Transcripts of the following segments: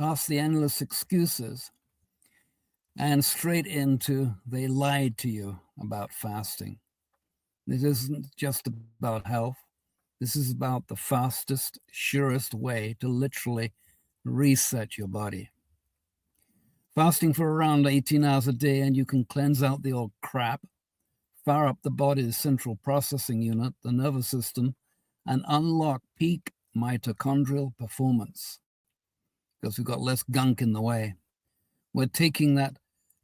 past the endless excuses, and straight into they lied to you about fasting. It isn't just about health. This is about the fastest, surest way to literally reset your body. Fasting for around 18 hours a day, and you can cleanse out the old crap, fire up the body's central processing unit, the nervous system, and unlock peak mitochondrial performance because we've got less gunk in the way. We're talking that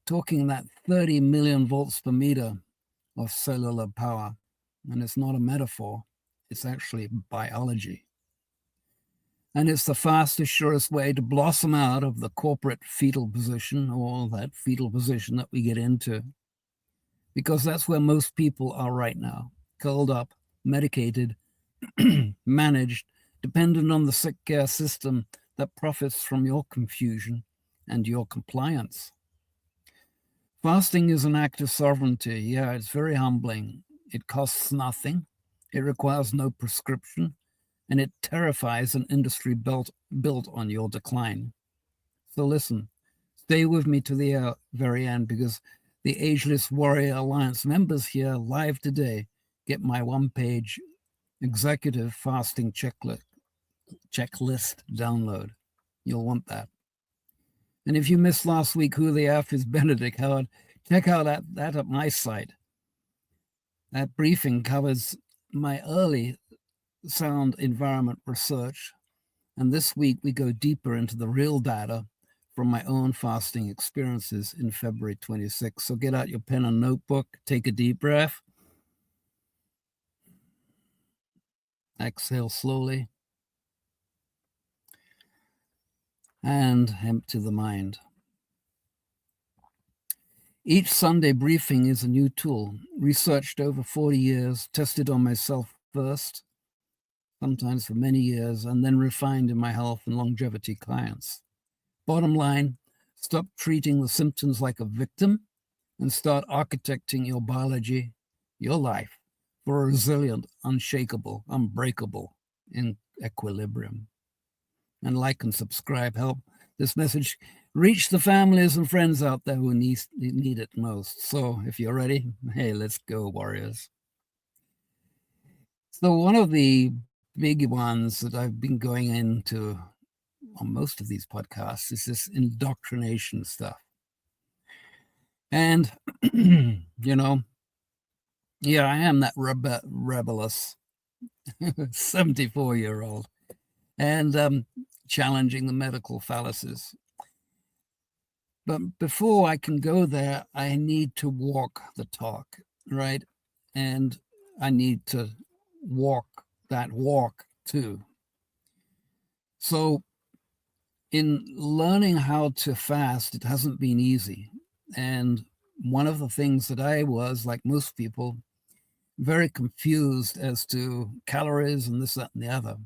30 million volts per meter of cellular power. And it's not a metaphor, it's actually biology. And it's the fastest, surest way to blossom out of the corporate fetal position, or that fetal position that we get into. Because that's where most people are right now, curled up, medicated, managed, dependent on the sick care system that profits from your confusion and your compliance. Fasting is an act of sovereignty. Yeah, it's very humbling. It costs nothing. It requires no prescription. And it terrifies an industry built on your decline. So listen, stay with me to the very end, because the Ageless Warrior Alliance members here live today get my one-page executive fasting checklist download. You'll want that. And if you missed last week, Who the F is Benedict Howard, check out that at my site. That briefing covers my early sound environment research. And this week we go deeper into the real data from my own fasting experiences in February 26. So get out your pen and notebook, take a deep breath. Exhale slowly. And empty the mind. Each Sunday briefing is a new tool, researched over 40 years, tested on myself first, sometimes for many years, and then refined in my health and longevity clients. Bottom line, stop treating the symptoms like a victim and start architecting your biology, your life, for a resilient, unshakable, unbreakable equilibrium. And like and subscribe, help this message reach the families and friends out there who need it most. So if you're ready, hey, let's go, warriors. So one of the big ones that I've been going into on most of these podcasts is this indoctrination stuff. And, you know, yeah, I am that rebellious 74-year-old and challenging the medical fallacies. But before I can go there, I need to walk the talk, right? And I need to walk that walk too. So in learning how to fast, it hasn't been easy. And one of the things that I was, like most people, very confused as to calories and this, that, and the other.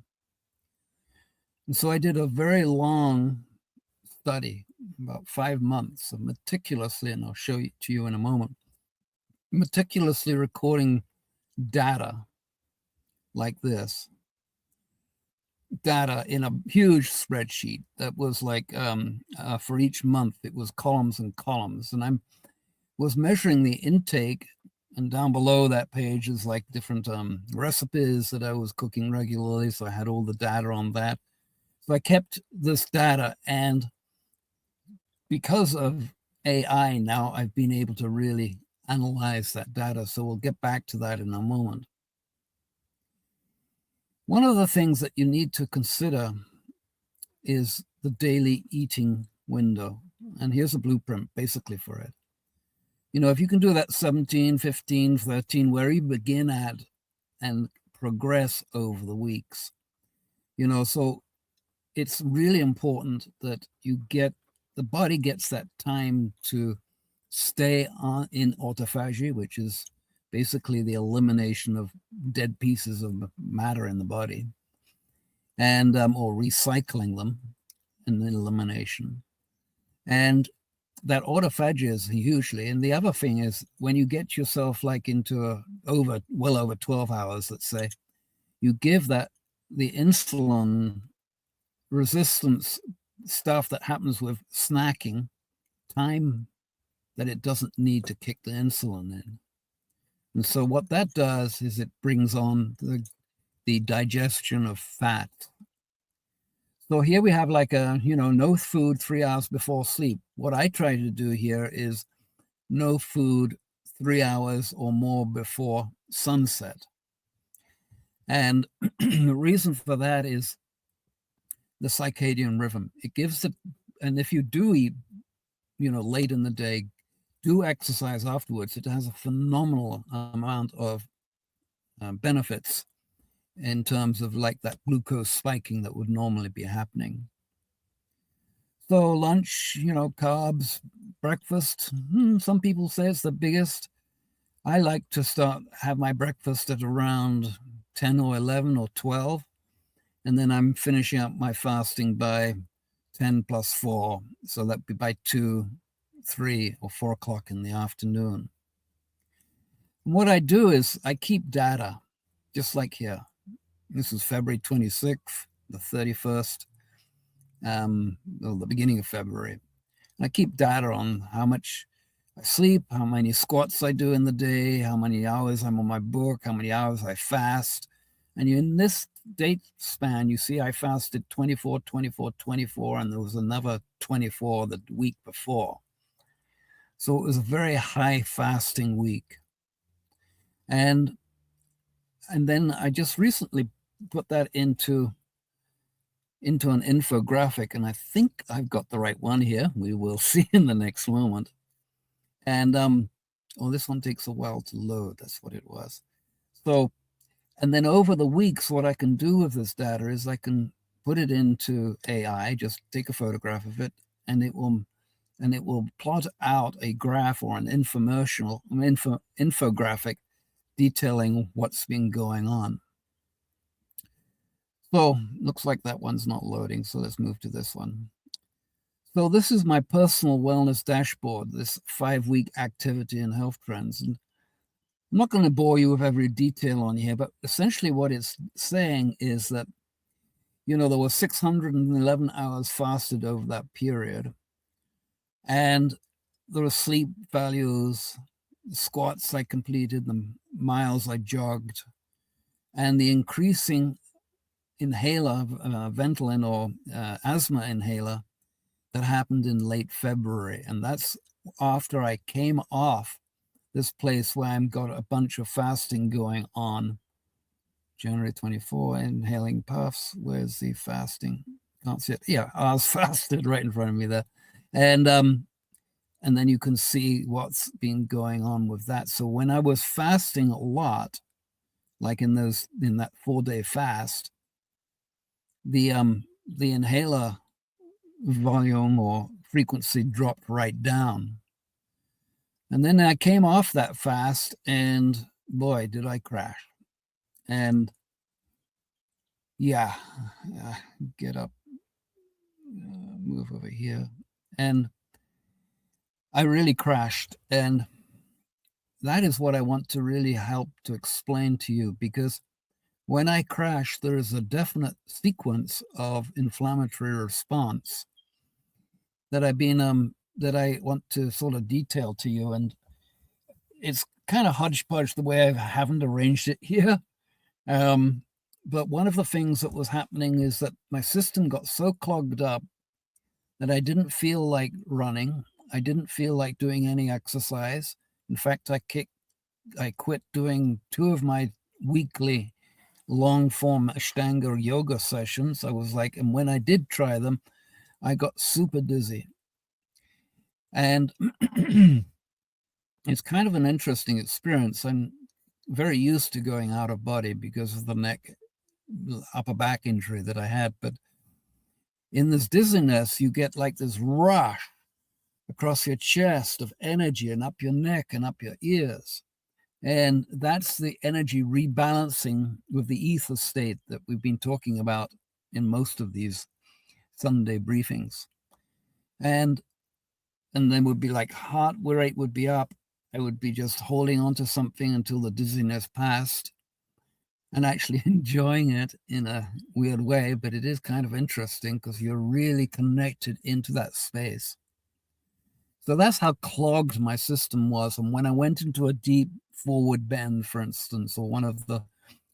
And so I did a very long study, about 5 months, of meticulously, and I'll show it to you in a moment, meticulously recording data like this. Data in a huge spreadsheet that was like for each month, it was columns and columns. And I was measuring the intake, and down below that page is like different recipes that I was cooking regularly. So I had all the data on that. So I kept this data, and because of AI now, I've been able to really analyze that data. So we'll get back to that in a moment. One of the things that you need to consider is the daily eating window. And here's a blueprint basically for it. You know, if you can do that 17, 15, 13, where you begin at and progress over the weeks, you know, so it's really important that the body gets that time to stay on in autophagy, which is basically the elimination of dead pieces of matter in the body, and or recycling them in the elimination. And that autophagy is hugely. And the other thing is, when you get yourself like into well over 12 hours, let's say, you give that the insulin resistance stuff that happens with snacking, time that it doesn't need to kick the insulin in. And so what that does is it brings on the digestion of fat. So here we have like no food 3 hours before sleep. What I try to do here is no food 3 hours or more before sunset. And the reason for that is the circadian rhythm. It gives it, and if you do eat, late in the day, do exercise afterwards, it has a phenomenal amount of benefits in terms of like that glucose spiking that would normally be happening. So lunch, carbs, breakfast, some people say it's the biggest. I like to have my breakfast at around 10 or 11 or 12. And then I'm finishing up my fasting by 10 plus 4. So that'd be by 2, 3, or 4 o'clock in the afternoon. And what I do is I keep data, just like here. This is February 26th, the 31st, the beginning of February. And I keep data on how much I sleep, how many squats I do in the day, how many hours I'm on my book, how many hours I fast. And in this date span, you see I fasted 24, 24, 24, and there was another 24 the week before. So it was a very high fasting week. And then I just recently put that into an infographic, and I think I've got the right one here. We will see in the next moment. And this one takes a while to load. That's what it was. So, and then over the weeks, what I can do with this data is I can put it into AI, just take a photograph of it, and it will plot out a graph or an infographic detailing what's been going on. So looks like that one's not loading. So let's move to this one. So this is my personal wellness dashboard, this 5-week activity and health trends. And I'm not going to bore you with every detail on here, but essentially what it's saying is that, there were 611 hours fasted over that period. And there were sleep values, squats I completed, the miles I jogged, and the increasing inhaler, Ventolin or asthma inhaler that happened in late February. And that's after I came off this place where I've got a bunch of fasting going on. January 24, inhaling puffs. Where's the fasting? Can't see it. Yeah, I was fasted right in front of me there. And then you can see what's been going on with that. So when I was fasting a lot, like in that 4-day fast, the inhaler volume or frequency dropped right down. And then I came off that fast, and boy, did I crash. And yeah, get up, move over here. And I really crashed. And that is what I want to really help to explain to you, because when I crash, there is a definite sequence of inflammatory response that that I want to sort of detail to you. And it's kind of hodgepodge the way I haven't arranged it here. But one of the things that was happening is that my system got so clogged up that I didn't feel like running. I didn't feel like doing any exercise. In fact, I quit doing 2 of my weekly long form Ashtanga yoga sessions. I was like, and when I did try them, I got super dizzy. And it's kind of an interesting experience. I'm very used to going out of body because of the upper back injury that I had. But in this dizziness, you get like this rush across your chest of energy and up your neck and up your ears. And that's the energy rebalancing with the ether state that we've been talking about in most of these Sunday briefings. And then would be like heart rate would be up. I would be just holding on to something until the dizziness passed. and actually enjoying it in a weird way, but it is kind of interesting because you're really connected into that space. So that's how clogged my system was. And when I went into a deep forward bend, for instance, or one of the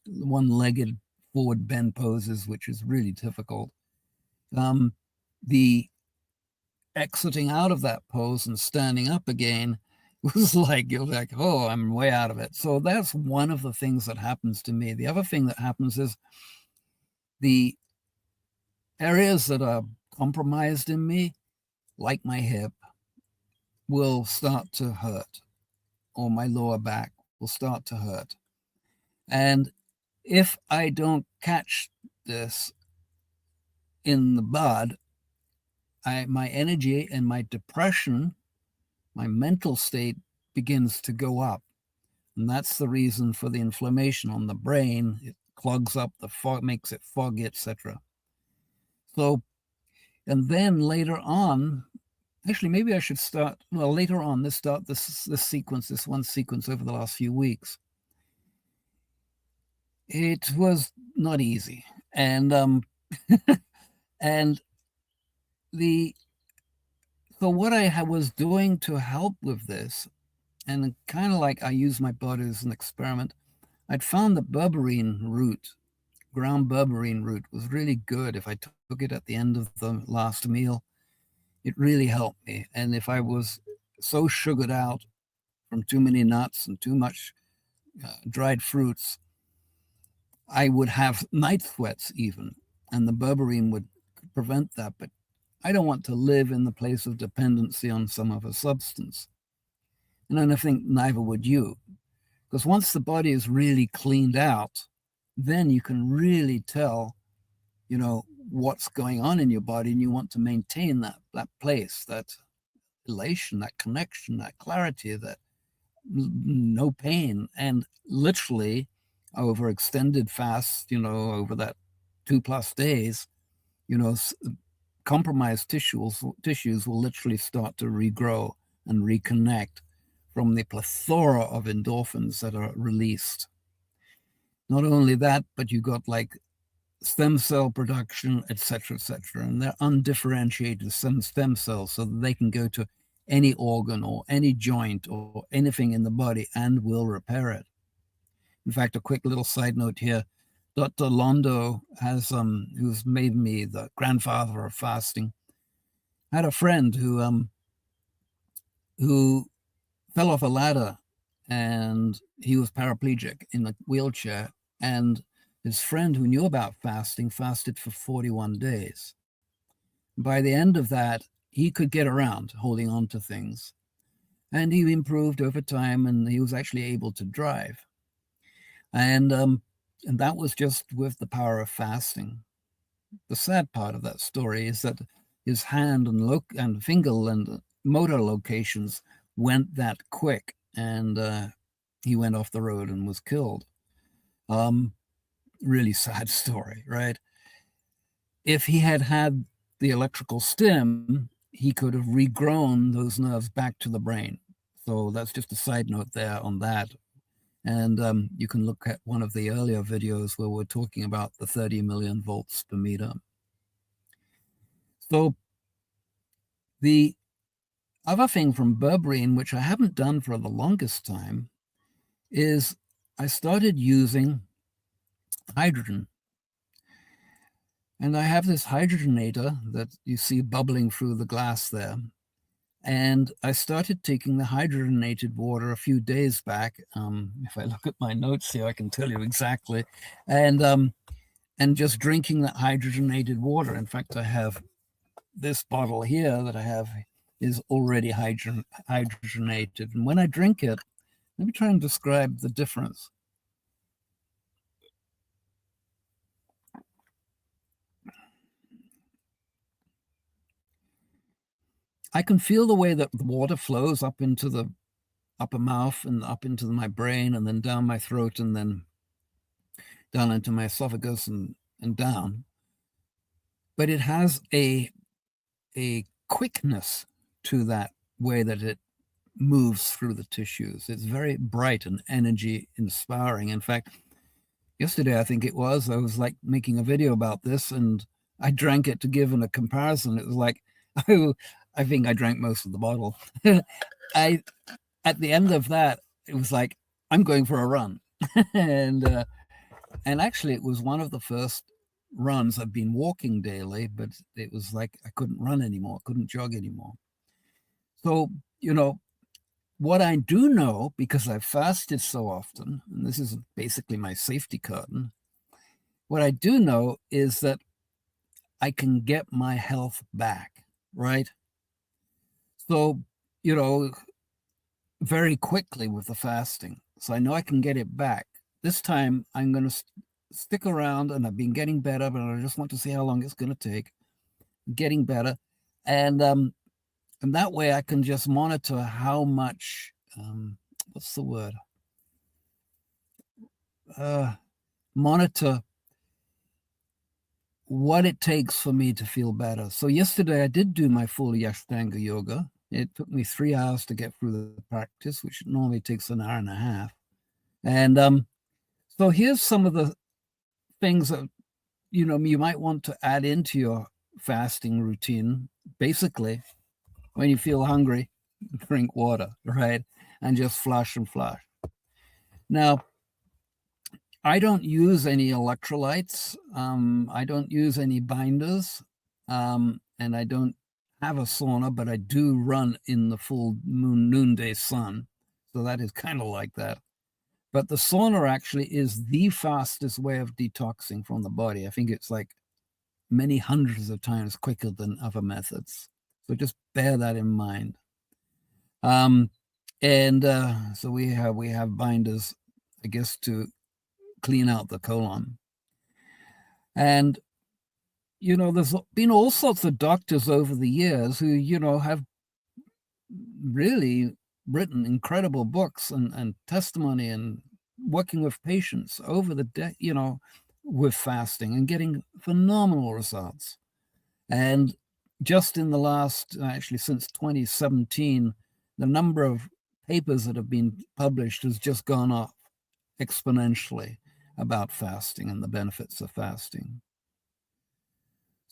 one-legged forward bend poses, which is really difficult, the exiting out of that pose and standing up again was like, you're like, oh, I'm way out of it. So that's one of the things that happens to me. The other thing that happens is the areas that are compromised in me, like my hip, will start to hurt, or my lower back will start to hurt. And if I don't catch this in the bud, my energy and my depression, my mental state begins to go up. And that's the reason for the inflammation on the brain. It clogs up the fog, makes it foggy, etc. So, and then later on, actually, maybe I should start, well, later on, this sequence, this one sequence over the last few weeks. It was not easy. And, and so what I was doing to help with this, and kind of like I use my body as an experiment, I'd found the berberine root, ground berberine root, was really good. If I took it at the end of the last meal, it really helped me. And if I was so sugared out from too many nuts and too much dried fruits, I would have night sweats even, and the berberine would prevent that. But I don't want to live in the place of dependency on some other substance. And I think neither would you. Because once the body is really cleaned out, then you can really tell, what's going on in your body, and you want to maintain that place, that elation, that connection, that clarity, that no pain. And literally over extended fasts, over that 2+ days, compromised tissues will literally start to regrow and reconnect from the plethora of endorphins that are released. Not only that, but you got like stem cell production, etc., and they're undifferentiated stem cells, so that they can go to any organ or any joint or anything in the body and will repair it. In fact, a quick little side note here. Dr. Londo has, who's made me the grandfather of fasting, had a friend who fell off a ladder, and he was paraplegic in a wheelchair. And his friend who knew about fasting fasted for 41 days. By the end of that, he could get around holding on to things. And he improved over time, and he was actually able to drive. And that was just with the power of fasting. The sad part of that story is that his hand and finger and motor locations went that quick, and he went off the road and was killed. Really sad story, right? If he had had the electrical stim, he could have regrown those nerves back to the brain. So that's just a side note there on that. And you can look at one of the earlier videos where we're talking about the 30 million volts per meter. So the other thing from berberine, which I haven't done for the longest time, is I started using hydrogen. And I have this hydrogenator that you see bubbling through the glass there. And I started taking the hydrogenated water a few days back. If I look at my notes here, I can tell you exactly. And just drinking that hydrogenated water. In fact, I have this bottle here that I have is already hydrogenated. And when I drink it, let me try and describe the difference. I can feel the way that the water flows up into the upper mouth and up into my brain, and then down my throat, and then down into my esophagus and down. But it has a quickness to that way that it moves through the tissues. It's very bright and energy inspiring. In fact, yesterday, I think it was, I was like making a video about this, and I drank it to give a comparison. It was like, I think I drank most of the bottle. I At the end of that, it was like, I'm going for a run. and and actually it was one of the first runs. I've been walking daily, but it was like I couldn't run anymore, couldn't jog anymore. So, what I do know, because I've fasted so often, and this is basically my safety curtain, what I do know is that I can get my health back, right? So, very quickly with the fasting. So I know I can get it back. This time I'm going to stick around, and I've been getting better, but I just want to see how long it's going to take. Getting better. And that way I can just monitor how much, what's the word? Monitor what it takes for me to feel better. So yesterday I did do my full Ashtanga yoga. It took me 3 hours to get through the practice, which normally takes an hour and a half. And so here's some of the things that, you might want to add into your fasting routine. Basically, when you feel hungry, drink water, right? And just flush and flush. Now, I don't use any electrolytes. I don't use any binders. And I don't have a sauna, but I do run in the full noonday sun. So that is kind of like that. But the sauna actually is the fastest way of detoxing from the body. I think it's like many hundreds of times quicker than other methods. So just bear that in mind. So we have binders, I guess, to clean out the colon. And there's been all sorts of doctors over the years who have really written incredible books and testimony and working with patients over the day, with fasting and getting phenomenal results. And just in the last, actually since 2017, the number of papers that have been published has just gone up exponentially about fasting and the benefits of fasting.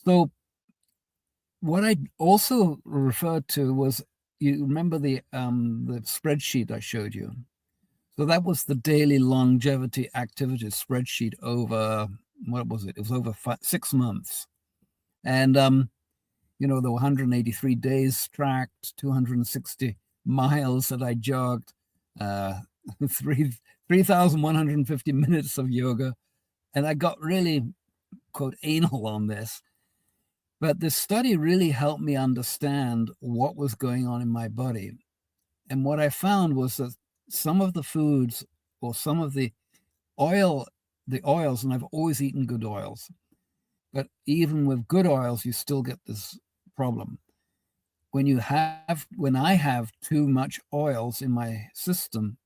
So what I also referred to was, you remember the spreadsheet I showed you? So that was the daily longevity activities spreadsheet over, what was it? It was over 6 months. And, there were 183 days tracked, 260 miles that I jogged, 3,150 minutes of yoga. And I got really, quote, anal on this. But this study really helped me understand what was going on in my body. And what I found was that some of the foods, or some of the oils, and I've always eaten good oils, but even with good oils, you still get this problem. When I have too much oils in my system,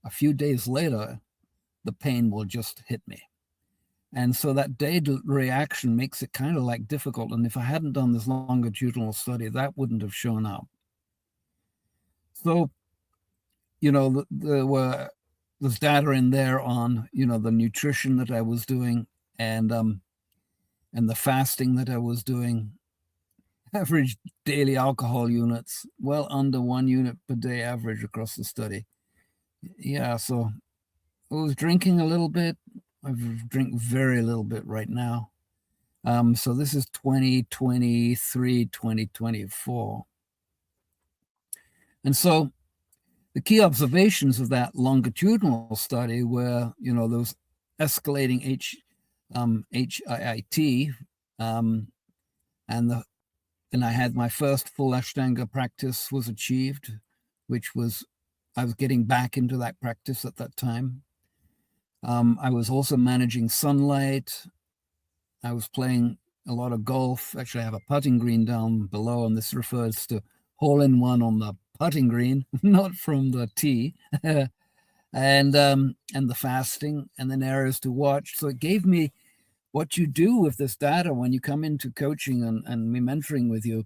a few days later, the pain will just hit me. And so that daily reaction makes it kind of like difficult. And if I hadn't done this longitudinal study, that wouldn't have shown up. So, there's data in there on, the nutrition that I was doing, and the fasting that I was doing. Average daily alcohol units, well under 1 unit per day average across the study. Yeah, so I was drinking a little bit. I drink very little bit right now. So this is 2023, 2024. And so the key observations of that longitudinal study were, those escalating HIIT, and I had my first full Ashtanga practice was achieved, which was, I was getting back into that practice at that time. I was also managing sunlight. I was playing a lot of golf. Actually, I have a putting green down below, and this refers to hole-in-one on the putting green, not from the tee. and the fasting, and then areas to watch. So it gave me what you do with this data when you come into coaching and me mentoring with you.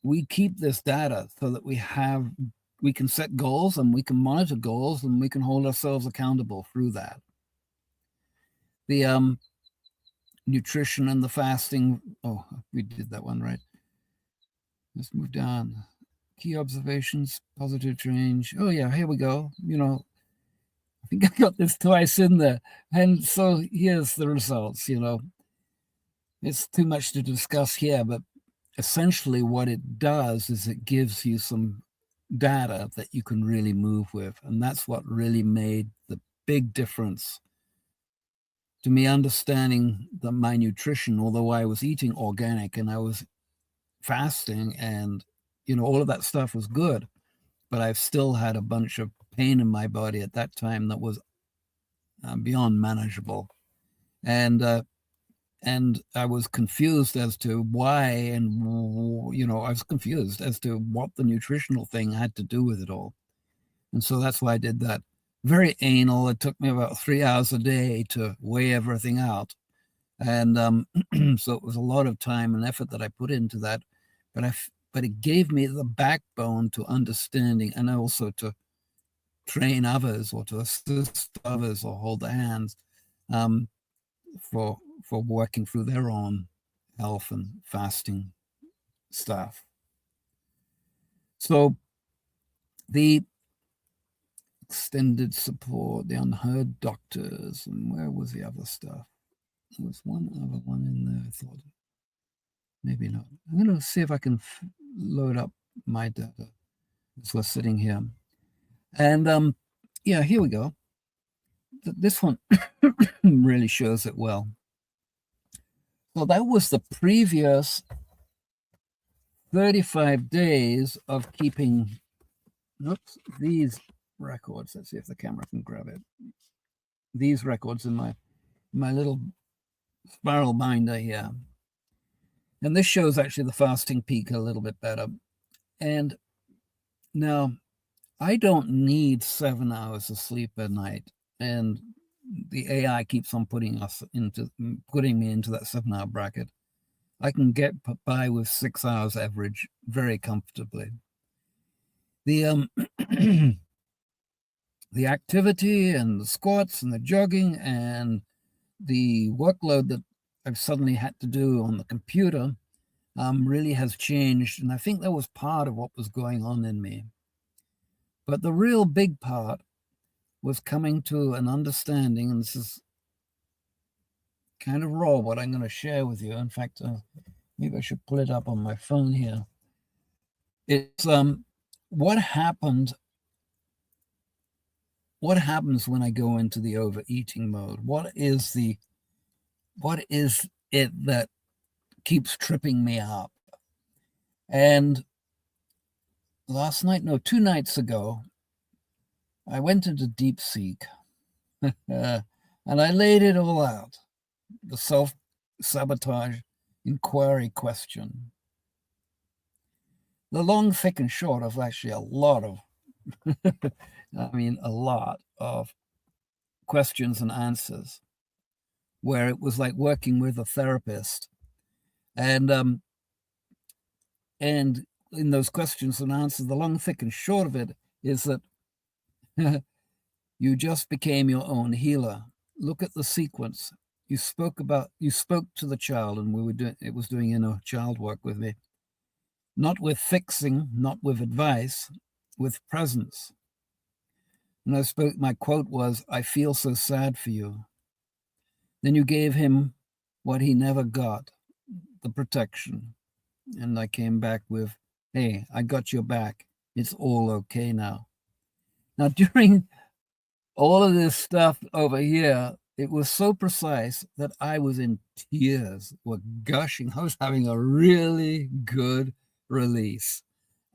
We keep this data so that we can set goals, and we can monitor goals, and we can hold ourselves accountable through that. the nutrition and the fasting. Oh, we did that one, right? Let's move down. Key observations, positive change. Oh yeah, here we go. I think I got this twice in there. And so here's the results. It's too much to discuss here, but essentially what it does is it gives you some data that you can really move with. And that's what really made the big difference to me understanding my nutrition, although I was eating organic and I was fasting and, all of that stuff was good. But I've still had a bunch of pain in my body at that time that was beyond manageable. And I was confused as to why, and I was confused as to what the nutritional thing had to do with it all. And so that's why I did that. Very anal. It took me about 3 hours a day to weigh everything out. And so it was a lot of time and effort that I put into that. But it gave me the backbone to understanding, and also to train others or to assist others or hold their hands for working through their own health and fasting stuff. So the extended support, the unheard doctors, and where was the other stuff? There was one other one in there, I thought. Maybe not. I'm going to see if I can load up my data as we're sitting here. And yeah, here we go. This one really shows it well. So that was the previous 35 days of keeping these records. Let's see if the camera can grab it. These records in my little spiral binder here. And this shows actually the fasting peak a little bit better. And now I don't need 7 hours of sleep a night. And the AI keeps on putting me into that 7-hour bracket. I can get by with 6 hours average very comfortably. The the activity and the squats and the jogging and the workload that I've suddenly had to do on the computer really has changed. And I think that was part of what was going on in me. But the real big part was coming to an understanding, and this is kind of raw what I'm going to share with you. In fact, maybe I should pull it up on my phone here. It's what happens when I go into the overeating mode? What is it that keeps tripping me up? And 2 nights ago, I went into deep seek and I laid it all out. The self-sabotage inquiry question. The long, thick, and short of actually a lot of questions and answers, where it was like working with a therapist. And in those questions and answers, the long, thick, and short of it is that you just became your own healer. Look at the sequence. You spoke to the child, and it was doing inner child work with me. Not with fixing, not with advice, with presence. And my quote was, "I feel so sad for you." Then you gave him what he never got, the protection. And I came back with, "Hey, I got your back. It's all okay now." Now, during all of this stuff over here, it was so precise that I was in tears, were gushing. I was having a really good release.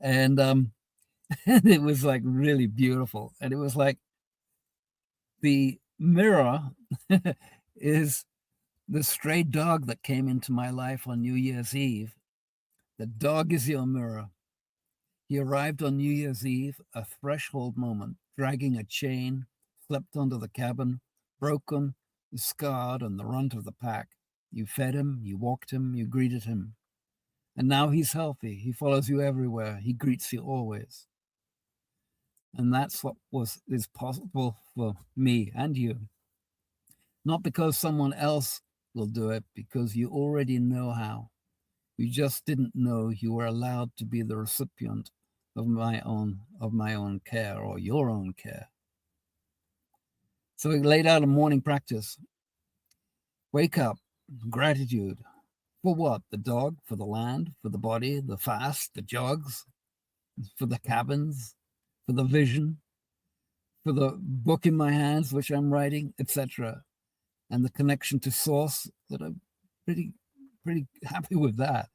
And and it was like really beautiful. And it was like the mirror is the stray dog that came into my life on New Year's Eve. The dog is your mirror. He arrived on New Year's Eve, a threshold moment, dragging a chain, slept under the cabin, broken, scarred, and the runt of the pack. You fed him, you walked him, you greeted him. And now he's healthy. He follows you everywhere. He greets you always. And that's what is possible for me and you. not because someone else will do it, because you already know how. You just didn't know you were allowed to be the recipient of my own care, or your own care. So we laid out a morning practice. Wake up, gratitude. For what? The dog, for the land, for the body, the fast, the jogs, for the cabins, for the vision, for the book in my hands, which I'm writing, etc. And the connection to source, that I'm pretty happy with that.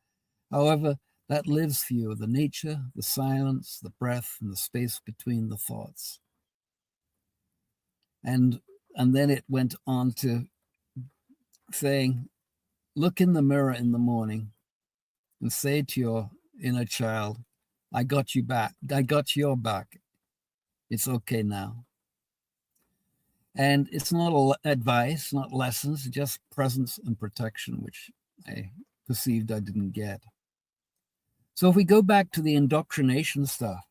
However, that lives for you, the nature, the silence, the breath, and the space between the thoughts. And then it went on to saying, look in the mirror in the morning and say to your inner child, I got you back. I got your back. It's okay now. And it's not advice, not lessons, just presence and protection, which I perceived I didn't get. So if we go back to the indoctrination stuff,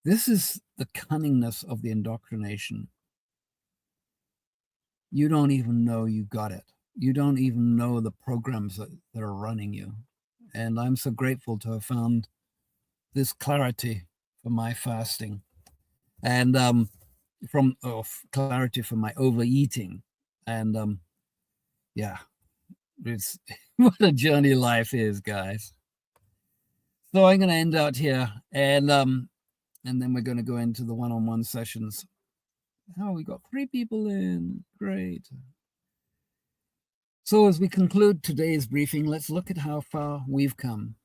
this is the cunningness of the indoctrination. You don't even know you got it. You don't even know the programs that are running you. And I'm so grateful to have found this clarity for my fasting, and from clarity for my overeating. And yeah, it's what a journey life is, guys. So I'm going to end out here, and then we're going to go into the one-on-one sessions. Oh, we got 3 people in. Great. So as we conclude today's briefing, let's look at how far we've come.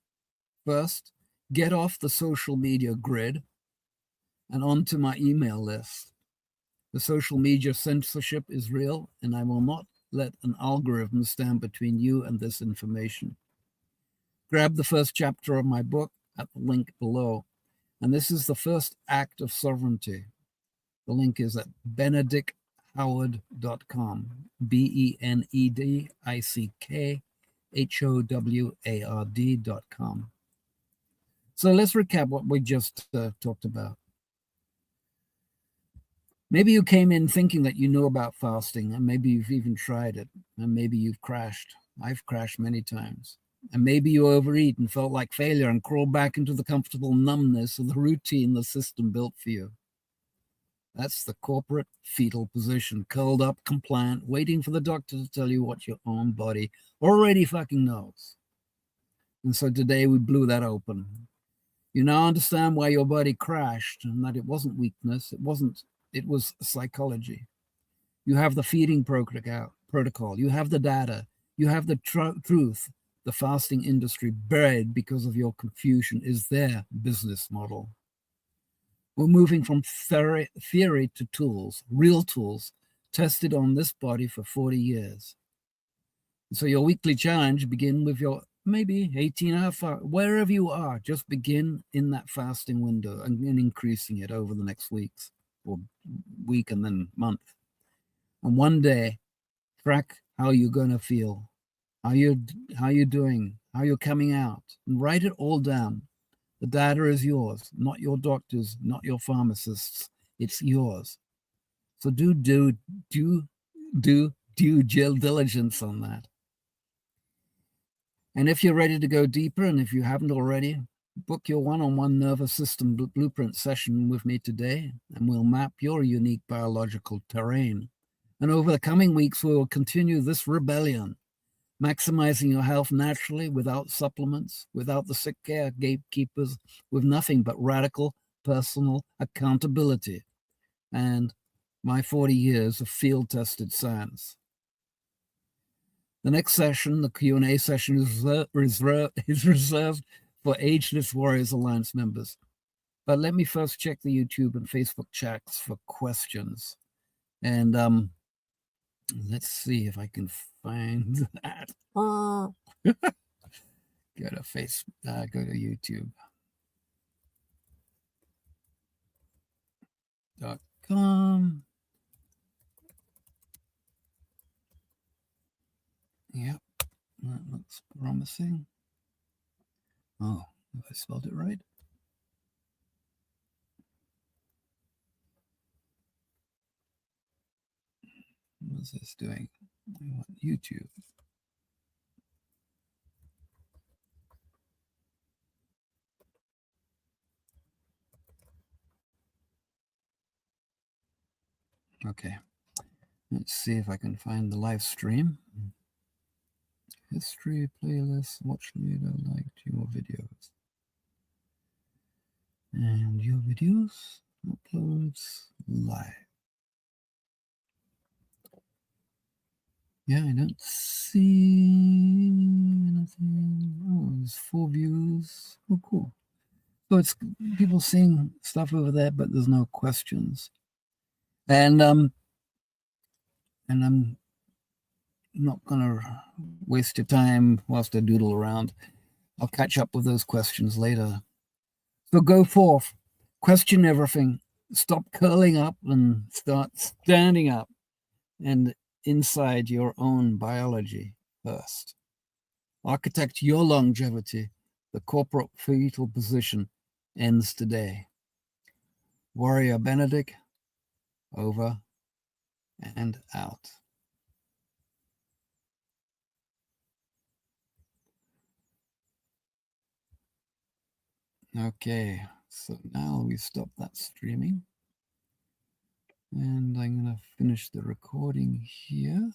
First, get off the social media grid and onto my email list. The social media censorship is real, and I will not let an algorithm stand between you and this information. Grab the first chapter of my book at the link below. And this is the first act of sovereignty. The link is at benedichoward.com, BENEDICKHOWARD.com. So let's recap what we just talked about. Maybe you came in thinking that you know about fasting, and maybe you've even tried it, and maybe you've crashed. I've crashed many times. And maybe you overeat and felt like failure and crawled back into the comfortable numbness of the routine the system built for you. That's the corporate fetal position, curled up, compliant, waiting for the doctor to tell you what your own body already fucking knows. And so today we blew that open. You now understand why your body crashed, and that it wasn't weakness, it was psychology. You have the feeding protocol, you have the data, you have the truth. The fasting industry, buried because of your confusion, is their business model. We're moving from theory to tools, real tools, tested on this body for 40 years. So your weekly challenge, begin with your maybe 18-hour fast, wherever you are, just begin in that fasting window and increasing it over the next weeks, or week and then month. And one day, track how you're going to feel, how you're doing, how you're coming out, and write it all down. The data is yours, not your doctor's, not your pharmacist's. It's yours. So do due diligence on that. And if you're ready to go deeper, and if you haven't already, book your one-on-one nervous system blueprint session with me today, and we'll map your unique biological terrain. And over the coming weeks, we will continue this rebellion, maximizing your health naturally, without supplements, without the sick care gatekeepers, with nothing but radical personal accountability and my 40 years of field-tested science. The next session, the Q&A session, is reserved for Ageless Warriors Alliance members. But let me first check the YouTube and Facebook chats for questions. And let's see if I can find that. Go to YouTube.com. Yep, that looks promising. Oh, have I spelled it right? is this doing? I want YouTube. Okay. Let's see if I can find the live stream. History, playlist, watch later, liked your videos. And your videos, uploads, live. Yeah, I don't see anything. Oh, there's 4 views. Oh, cool. So it's people seeing stuff over there, but there's no questions. And I'm not gonna waste your time whilst I doodle around. I'll catch up with those questions later. So go forth, question everything, stop curling up and start standing up and inside your own biology first. Architect your longevity. The corporate fetal position ends today. Warrior Benedict, over and out. Okay, so now we stop that streaming. And I'm going to finish the recording here.